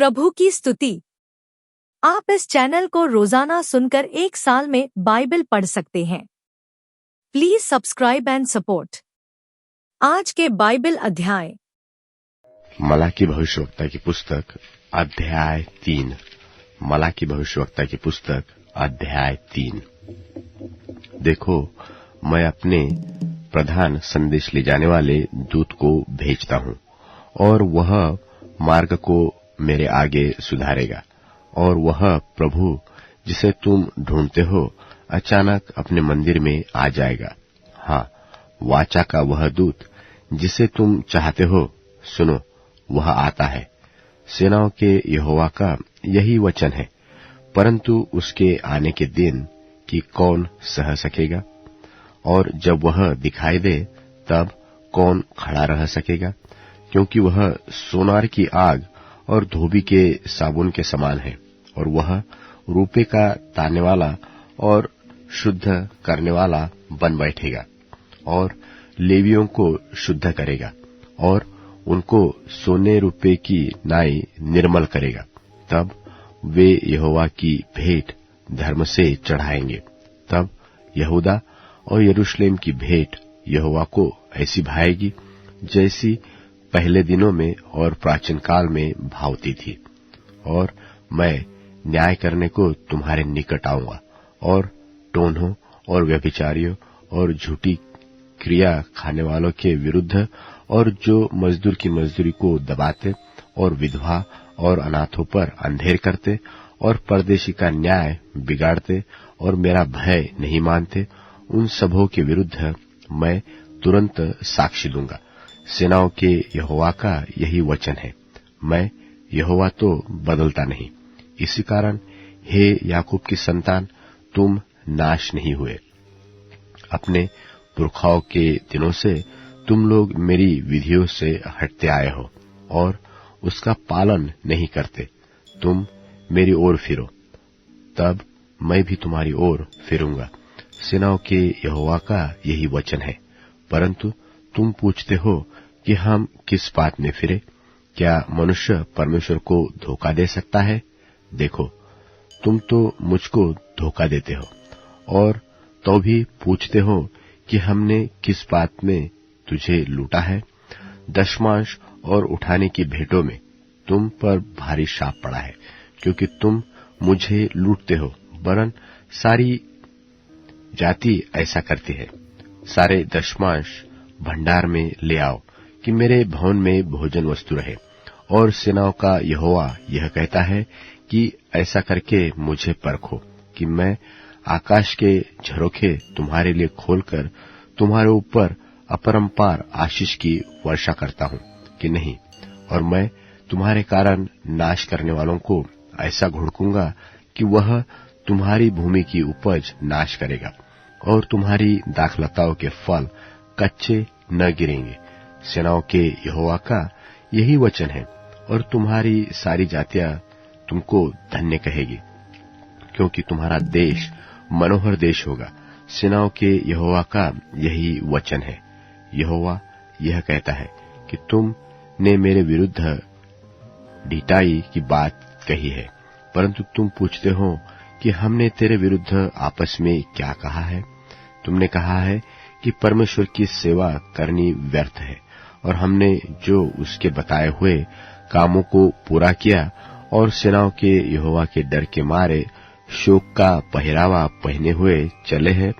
प्रभु की स्तुति। आप इस चैनल को रोजाना सुनकर 1 साल में बाइबल पढ़ सकते हैं। Please subscribe and support. आज के बाइबल अध्याय। मलाकी भविष्यवक्ता की पुस्तक अध्याय 3। मलाकी भविष्यवक्ता की पुस्तक अध्याय 3। देखो, मैं अपने प्रधान संदेश ले जाने वाले दूत को भेजता हूँ, और वह मार्ग को मेरे आगे सुधारेगा। और वह प्रभु जिसे तुम ढूंढते हो अचानक अपने मंदिर में आ जाएगा। हाँ, वाचा का वह दूत जिसे तुम चाहते हो, सुनो, वह आता है। सेनाओं के यहोवा का यही वचन है। परंतु उसके आने के दिन की कौन सह सकेगा? और जब वह दिखाई दे तब कौन खड़ा रह सकेगा? क्योंकि वह सोनार की आग और धोबी के साबुन के समान है, और वह रूपे का ताने वाला और शुद्ध करने वाला बन बैठेगा, और लेवियों को शुद्ध करेगा, और उनको सोने रूपे की नाई निर्मल करेगा। तब वे यहोवा की भेंट धर्म से चढ़ाएंगे। तब यहूदा और यरूशलेम की भेंट यहोवा को ऐसी भाएगी जैसी पहले दिनों में और प्राचीन काल में भावती थी। और मैं न्याय करने को तुम्हारे निकट आऊंगा, और टोन्हों और व्यभिचारियों और झूठी क्रिया खाने वालों के विरुद्ध, और जो मजदूर की मजदूरी को दबाते और विधवा और अनाथों पर अंधेर करते और परदेशी का न्याय बिगाड़ते और मेरा भय नहीं मानते, उन सबों के विरुद्ध मैं तुरंत साक्षी दूंगा। सेनाओं के यहोवा का यही वचन है। मैं यहोवा तो बदलता नहीं। इसी कारण हे याकूब की संतान, तुम नाश नहीं हुए। अपने पुरखाओं के दिनों से तुम लोग मेरी विधियों से हटते आए हो और उसका पालन नहीं करते। तुम मेरी ओर फिरो, तब मैं भी तुम्हारी ओर फिरूंगा। सेनाओं के यहोवा का यही वचन है। परंतु तुम पूछते हो कि हम किस बात में फिरे? क्या मनुष्य परमेश्वर को धोखा दे सकता है? देखो, तुम तो मुझको धोखा देते हो, और तो भी पूछते हो कि हमने किस बात में तुझे लूटा है? दशमांश और उठाने की भेंटों में तुम पर भारी शाप पड़ा है, क्योंकि तुम मुझे लूटते हो। वरन सारी जाति ऐसा करती है। सारे दशमांश भंडार में ले आओ कि मेरे भवन में भोजन वस्तु रहे। और सेनाओं का यहोवा यह कहता है कि ऐसा करके मुझे परखो कि मैं आकाश के झरोखे तुम्हारे लिए खोलकर तुम्हारे ऊपर अपरंपार आशीष की वर्षा करता हूं कि नहीं। और मैं तुम्हारे कारण नाश करने वालों को ऐसा घुड़कूंगा कि वह तुम्हारी भूमि की उपज नाश करेगा, और तुम्हारी दाखलताओं के फल कच्चे न गिरेंगे। सेनाओं के यहोवा का यही वचन है। और तुम्हारी सारी जातियां तुमको धन्य कहेगी, क्योंकि तुम्हारा देश मनोहर देश होगा। सेनाओं के यहोवा का यही वचन है। यहोवा यह कहता है कि तुमने मेरे विरुद्ध ढिठाई की बात कही है, परंतु तुम पूछते हो कि हमने तेरे विरुद्ध आपस में क्या कहा है? तुमने कहा है कि परमेश्वर की सेवा करनी व्यर्थ है, और हमने जो उसके बताए हुए कामों को पूरा किया और सेनाओं के यहोवा के डर के मारे शोक का पहरावा पहने हुए चले हैं,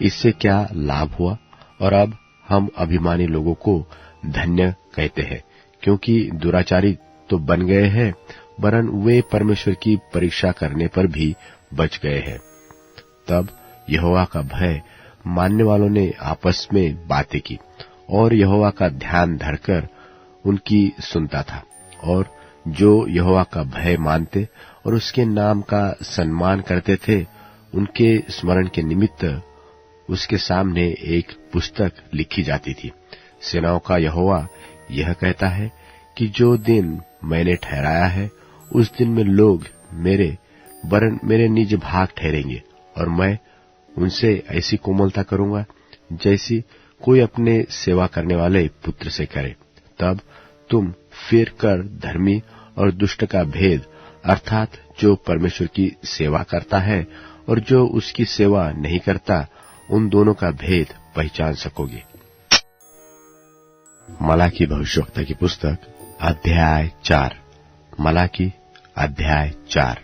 इससे क्या लाभ हुआ? और अब हम अभिमानी लोगों को धन्य कहते हैं, क्योंकि दुराचारी तो बन गए हैं, वरन वे परमेश्वर की परीक्षा करने पर भी बच गए हैं। तब यहोवा का भय मानने वालों ने आपस में बातें की, और यहोवा का ध्यान धरकर उनकी सुनता था। और जो यहोवा का भय मानते और उसके नाम का सम्मान करते थे, उनके स्मरण के निमित्त उसके सामने एक पुस्तक लिखी जाती थी। सेनाओं का यहोवा यह कहता है कि जो दिन मैंने ठहराया है, उस दिन में लोग मेरे निज भाग ठहरेंगे, और मैं उनसे ऐसी कोमलता करूंगा जैसी कोई अपने सेवा करने वाले पुत्र से करे। तब तुम फिर कर धर्मी और दुष्ट का भेद, अर्थात जो परमेश्वर की सेवा करता है और जो उसकी सेवा नहीं करता, उन दोनों का भेद पहचान सकोगे। मलाकी भविष्यवक्ता की पुस्तक अध्याय 4। मलाकी अध्याय 4।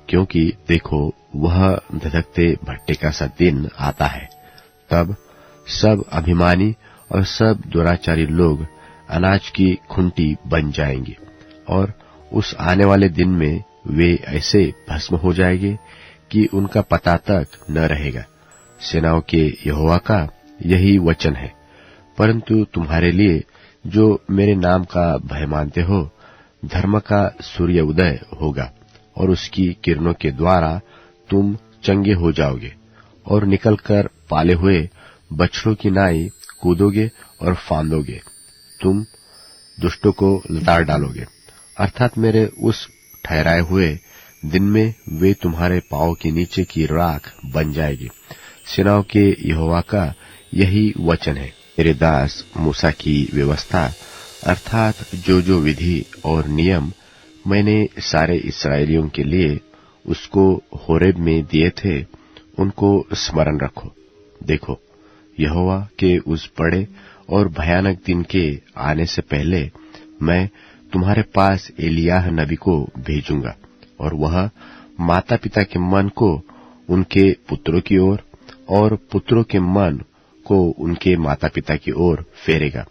क्योंकि देखो, वह धधकते भट्टे का सा दिन आता है, तब सब अभिमानी और सब दुराचारी लोग अनाज की खुंटी बन जाएंगे, और उस आने वाले दिन में वे ऐसे भस्म हो जाएंगे कि उनका पता तक न रहेगा। सेनाओं के यहोवा का यही वचन है। परंतु तुम्हारे लिए जो मेरे नाम का भय मानते हो, धर्म का सूर्य उदय होगा, और उसकी किरणों के द्वारा तुम चंगे हो जाओगे, और निकलकर पाले हुए बछड़ों की नाई कूदोगे और फांदोगे। तुम दुष्टों को लताड़ डालोगे, अर्थात मेरे उस ठहराए हुए दिन में वे तुम्हारे पांव के नीचे की राख बन जाएगी। सेनाओं के यहोवा का यही वचन है। मेरे दास मूसा की व्यवस्था, अर्थात जो विधि और नियम मैंने सारे इस्राएलियों के लिए उसको होरेब में दिए थे, उनको स्मरण रखो। देखो, यहोवा के उस बड़े और भयानक दिन के आने से पहले मैं तुम्हारे पास एलियाह नबी को भेजूंगा, और वह माता पिता के मन को उनके पुत्रों की ओर और पुत्रों के मन को उनके माता पिता की ओर फेरेगा।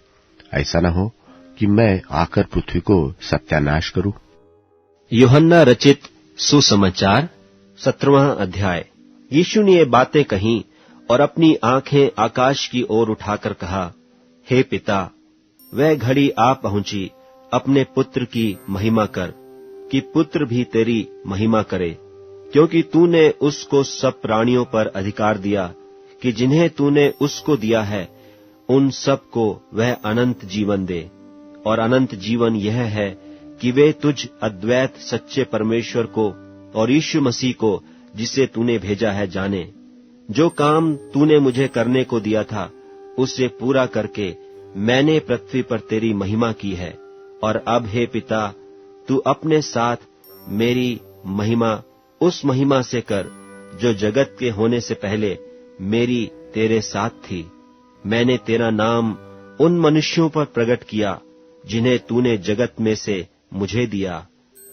ऐसा न हो कि मैं आकर पृथ्वी को सत्यानाश करूं। यूहन्ना रचित सुसमाचार 17वां अध्याय। यीशु ने ये बातें कहीं और अपनी आंखें आकाश की ओर उठाकर कहा, हे पिता, वह घड़ी आ पहुंची, अपने पुत्र की महिमा कर, कि पुत्र भी तेरी महिमा करे, क्योंकि तूने उसको सब प्राणियों पर अधिकार दिया, कि जिन्हें तूने उसको दिया है उन सब को वह अनंत जीवन दे। और अनंत जीवन यह है कि वे तुझ अद्वैत सच्चे परमेश्वर को और यीशु मसीह को, जिसे तूने भेजा है, जाने। जो काम तूने मुझे करने को दिया था, उसे पूरा करके मैंने पृथ्वी पर तेरी महिमा की है। और अब हे पिता, तू अपने साथ मेरी महिमा उस महिमा से कर, जो जगत के होने से पहले मेरी तेरे साथ थी। मैंने तेरा नाम उन मनुष्यों पर प्रकट किया, जिन्हें तूने जगत में से मुझे दिया।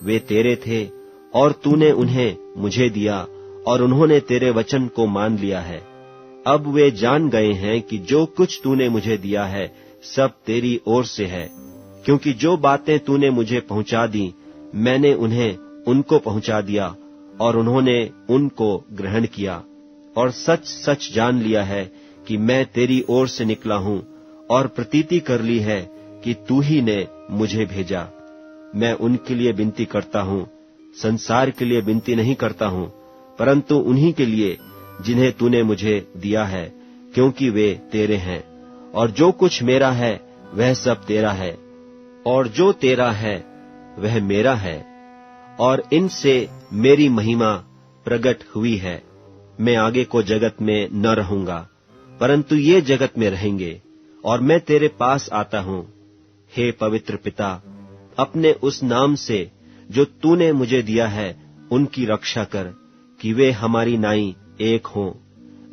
वे तेरे थे, और तूने उन्हें मुझे दिया, और उन्होंने तेरे वचन को मान लिया है। अब वे जान गए हैं कि जो कुछ तूने मुझे दिया है, सब तेरी ओर से है, क्योंकि जो बातें तूने मुझे पहुंचा दी, मैंने उन्हें उनको पहुंचा दिया, और उन्होंने उनको ग्रहण किया। और सच सच जान लिया है कि मैं तेरी ओर से निकला हूं, और प्रतीति कर ली है कि तू ही ने मुझे भेजा। मैं उनके लिए विनती करता हूं, संसार के लिए विनती नहीं करता हूं, परंतु उन्हीं के लिए जिन्हें तूने मुझे दिया है, क्योंकि वे तेरे हैं। और जो कुछ मेरा है वह सब तेरा है, और जो तेरा है वह मेरा है, और इनसे मेरी महिमा प्रकट हुई है। मैं आगे को जगत में न रहूंगा, परंतु ये जगत में रहेंगे, और मैं तेरे पास आता हूं। हे पवित्र पिता, अपने उस नाम से जो तूने मुझे दिया है, उनकी रक्षा कर, कि वे हमारी नाई एक हों।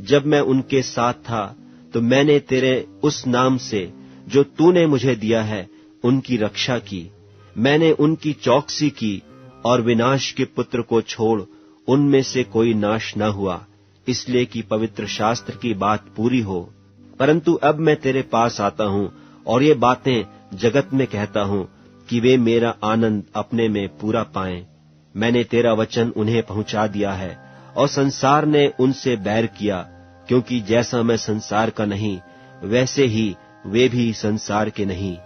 जब मैं उनके साथ था, तो मैंने तेरे उस नाम से जो तूने मुझे दिया है, उनकी रक्षा की। मैंने उनकी चौकसी की, और विनाश के पुत्र को छोड़ उनमें से कोई नाश न हुआ, इसलिए कि पवित्र शास्त्र की बात पूरी हो। परंतु अब मैं तेरे पास आता हूं, और ये बातें जगत में कहता हूं, कि वे मेरा आनंद अपने में पूरा पाएं। मैंने तेरा वचन उन्हें पहुंचा दिया है, और संसार ने उनसे बैर किया, क्योंकि जैसा मैं संसार का नहीं, वैसे ही वे भी संसार के नहीं।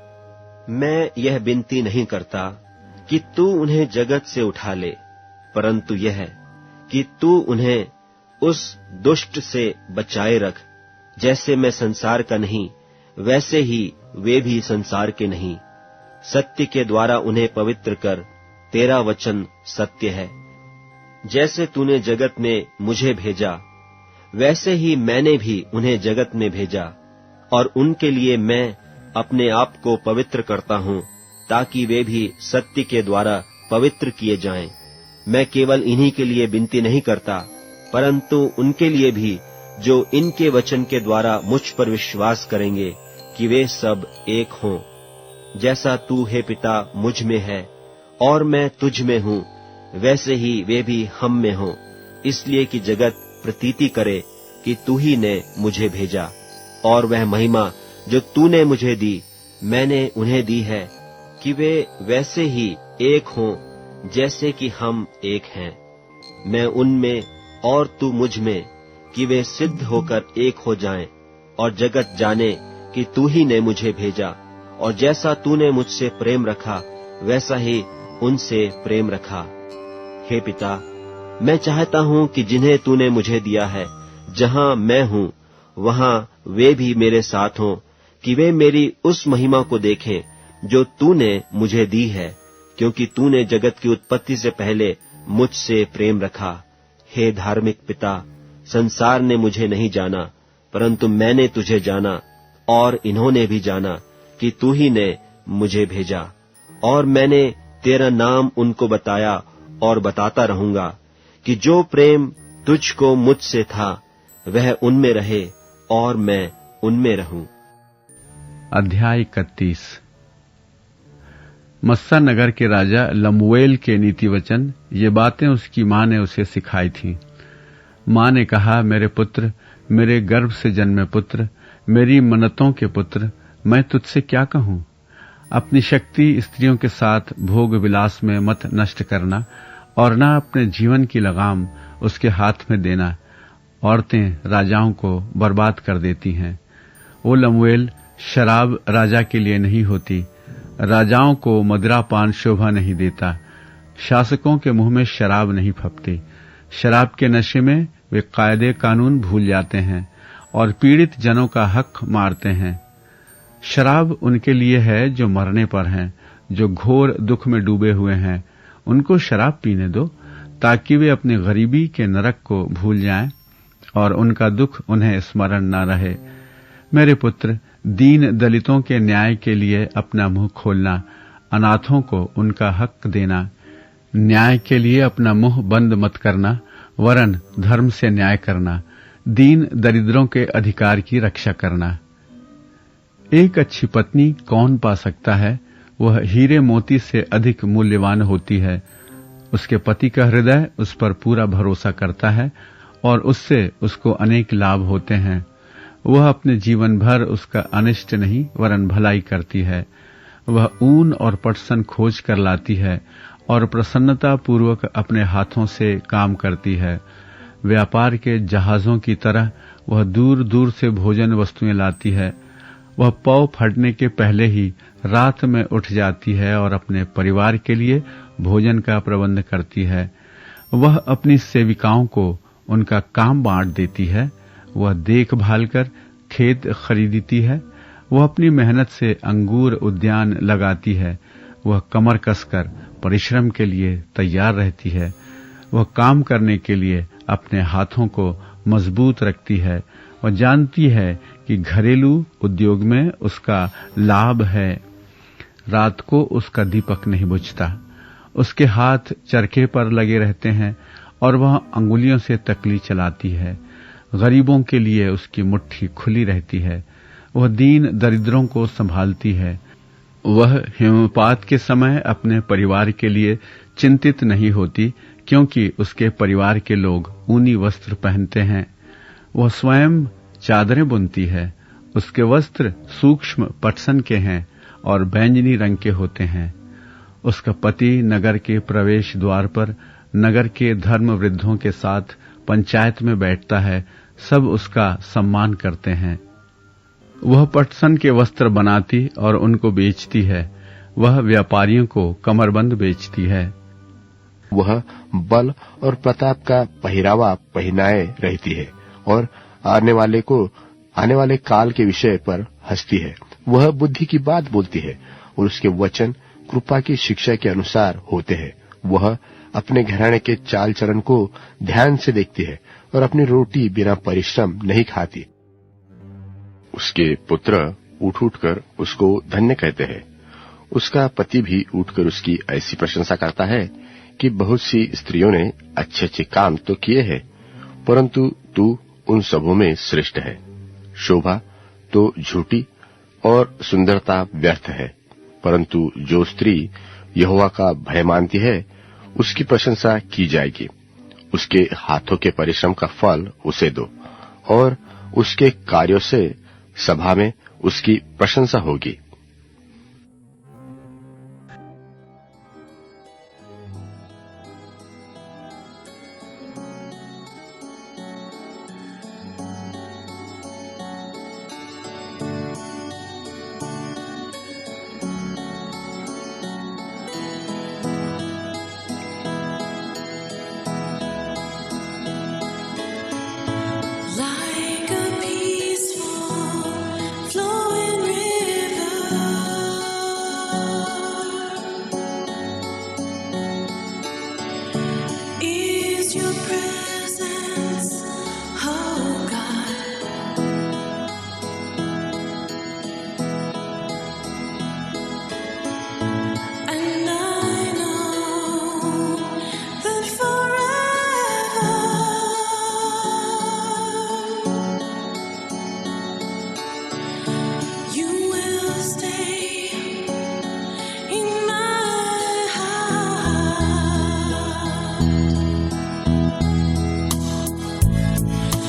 मैं यह विनती नहीं करता कि तू उन्हें जगत से उठा ले, परंतु यह कि तू उन्हें उस दुष्ट से बचाए रख। जैसे मैं संसार का नहीं, वैसे ही वे भी संसार के नहीं। सत्य के द्वारा उन्हें पवित्र कर, तेरा वचन सत्य है। जैसे तूने जगत में मुझे भेजा, वैसे ही मैंने भी उन्हें जगत में भेजा, और उनके लिए मैं अपने आप को पवित्र करता हूं, ताकि वे भी सत्य के द्वारा पवित्र किए जाएं। मैं केवल इन्हीं के लिए विनती नहीं करता, परंतु उनके लिए भी जो इनके वचन के द्वारा मुझ पर विश्वास करेंगे, कि वे सब एक हों। जैसा तू हे पिता मुझ में है और मैं तुझ में हूँ, वैसे ही वे भी हम में हों, इसलिए कि जगत प्रतीति करे कि तू ही ने मुझे भेजा। और वह महिमा जो तूने मुझे दी, मैंने उन्हें दी है, कि वे वैसे ही एक हों जैसे कि हम एक हैं। मैं उनमें और तू मुझ में, कि वे सिद्ध होकर एक हो जाएं, और जगत जाने कि तू ही ने मुझे भेजा, और जैसा तूने मुझसे प्रेम रखा वैसा ही उनसे प्रेम रखा। हे पिता, मैं चाहता हूँ कि जिन्हें तूने मुझे दिया है, जहाँ मैं हूँ वहाँ वे भी मेरे साथ हों, कि वे मेरी उस महिमा को देखें जो तूने मुझे दी है, क्योंकि तूने जगत की उत्पत्ति से पहले मुझसे प्रेम रखा। हे धार्मिक पिता, संसार ने मुझे नहीं जाना, परंतु मैंने तुझे जाना, और इन्होंने भी जाना कि तू ही ने मुझे भेजा। और मैंने तेरा नाम उनको बताया और बताता रहूंगा, कि जो प्रेम तुझको मुझसे था वह उनमें रहे और मैं उनमें रहूं। अध्याय 31। मस्सा नगर के राजा लमुएल के नीति वचन, ये बातें उसकी माँ ने उसे सिखाई थीं। माँ ने कहा, मेरे पुत्र, मेरे गर्भ से जन्मे पुत्र, मेरी मन्नतों के पुत्र, मैं तुझसे क्या कहूं? अपनी शक्ति स्त्रियों के साथ भोग विलास में मत नष्ट करना, और न अपने जीवन की लगाम उसके हाथ में देना। औरतें राजाओं को बर्बाद कर देती हैं। वो लमुएल, शराब राजा के लिए नहीं होती। राजाओं को मदिरापान शोभा नहीं देता। शासकों के मुंह में शराब नहीं फपती। शराब के नशे में वे कायदे कानून भूल जाते हैं और पीड़ित जनों का हक मारते हैं। शराब उनके लिए है जो मरने पर हैं, जो घोर दुख में डूबे हुए हैं। उनको शराब पीने दो, ताकि वे अपनी गरीबी के नरक को भूल जाएं और उनका दुख उन्हें स्मरण न रहे। मेरे पुत्र, दीन दलितों के न्याय के लिए अपना मुंह खोलना, अनाथों को उनका हक देना। न्याय के लिए अपना मुंह बंद मत करना, वरन धर्म से न्याय करना, दीन दरिद्रों के अधिकार की रक्षा करना। एक अच्छी पत्नी कौन पा सकता है? वह हीरे मोती से अधिक मूल्यवान होती है। उसके पति का हृदय उस पर पूरा भरोसा करता है और उससे उसको अनेक लाभ होते हैं। वह अपने जीवन भर उसका अनिष्ट नहीं वरन भलाई करती है। वह ऊन और पटसन खोज कर लाती है और प्रसन्नता पूर्वक अपने हाथों से काम करती है। व्यापार के जहाजों की तरह वह दूर दूर से भोजन वस्तुएं लाती है। वह पौ फटने के पहले ही रात में उठ जाती है और अपने परिवार के लिए भोजन का प्रबंध करती है। वह अपनी सेविकाओं को उनका काम बांट देती है। वह देखभाल कर खेत खरीदती है। वह अपनी मेहनत से अंगूर उद्यान लगाती है। वह कमर कसकर परिश्रम के लिए तैयार रहती है। वह काम करने के लिए अपने हाथों को मजबूत रखती है। वह जानती है कि घरेलू उद्योग में उसका लाभ है। रात को उसका दीपक नहीं बुझता। उसके हाथ चरखे पर लगे रहते हैं और वह अंगुलियों से तकली चलाती है। गरीबों के लिए उसकी मुट्ठी खुली रहती है। वह दीन दरिद्रों को संभालती है। वह हिमपात के समय अपने परिवार के लिए चिंतित नहीं होती, क्योंकि उसके परिवार के लोग ऊनी वस्त्र पहनते हैं। वह स्वयं चादरें बुनती है। उसके वस्त्र सूक्ष्म पटसन के हैं और बैंगनी रंग के होते हैं। उसका पति नगर के प्रवेश द्वार पर नगर के धर्म वृद्धों के साथ पंचायत में बैठता है। सब उसका सम्मान करते हैं। वह पटसन के वस्त्र बनाती और उनको बेचती है। वह व्यापारियों को कमरबंद बेचती है। वह बल और प्रताप का पहरावा पहनाए रहती है और आने वाले काल के विषय पर हंसती है। वह बुद्धि की बात बोलती है और उसके वचन कृपा की शिक्षा के अनुसार होते हैं। वह अपने घराने के चाल चलन को ध्यान से देखती है और अपनी रोटी बिना परिश्रम नहीं खाती। उसके पुत्र उठ उठकर उसको धन्य कहते हैं। उसका पति भी उठकर उसकी ऐसी प्रशंसा करता है कि बहुत सी स्त्रियों ने अच्छे अच्छे काम तो किए हैं, परंतु तू उन सबों में श्रेष्ठ है। शोभा तो झूठी और सुंदरता व्यर्थ है, परंतु जो स्त्री यहोवा का भय मानती है उसकी प्रशंसा की जाएगी। उसके हाथों के परिश्रम का फल उसे दो और उसके कार्यों से सभा में उसकी प्रशंसा होगी। Like a peaceful flowing river, is your presence, oh God. And I know that forever you will stay in my heart.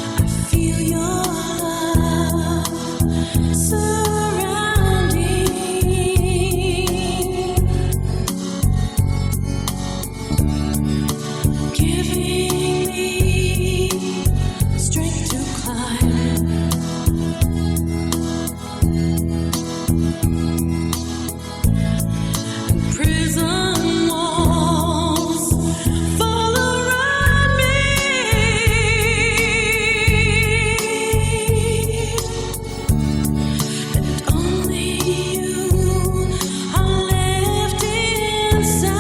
I feel your love surrounding, giving me strength to climb. Prison walls fall around me, and only you are left inside.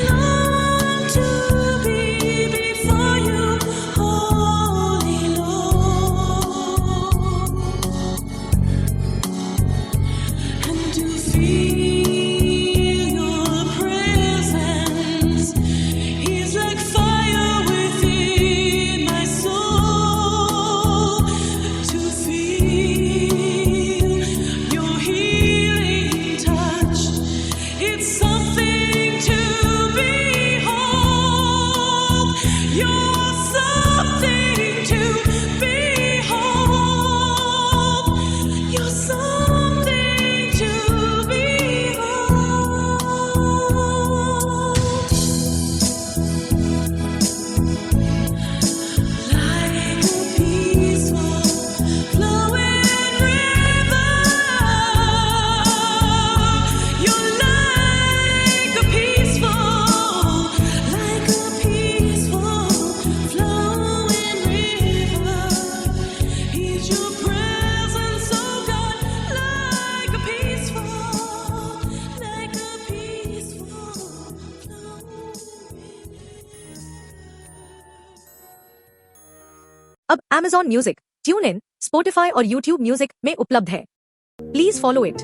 long to be before you, Holy Lord, and to feel your presence is like fire within my soul. To feel your healing touch, it's something to behold. You're something to behold. You're something to behold. Like a peaceful flowing river, you're like a peaceful flowing river. Is your presence, oh God, like a peaceful flowing river. अब Amazon music, tune in, Spotify और YouTube music में उपलब्ध है। Please follow it.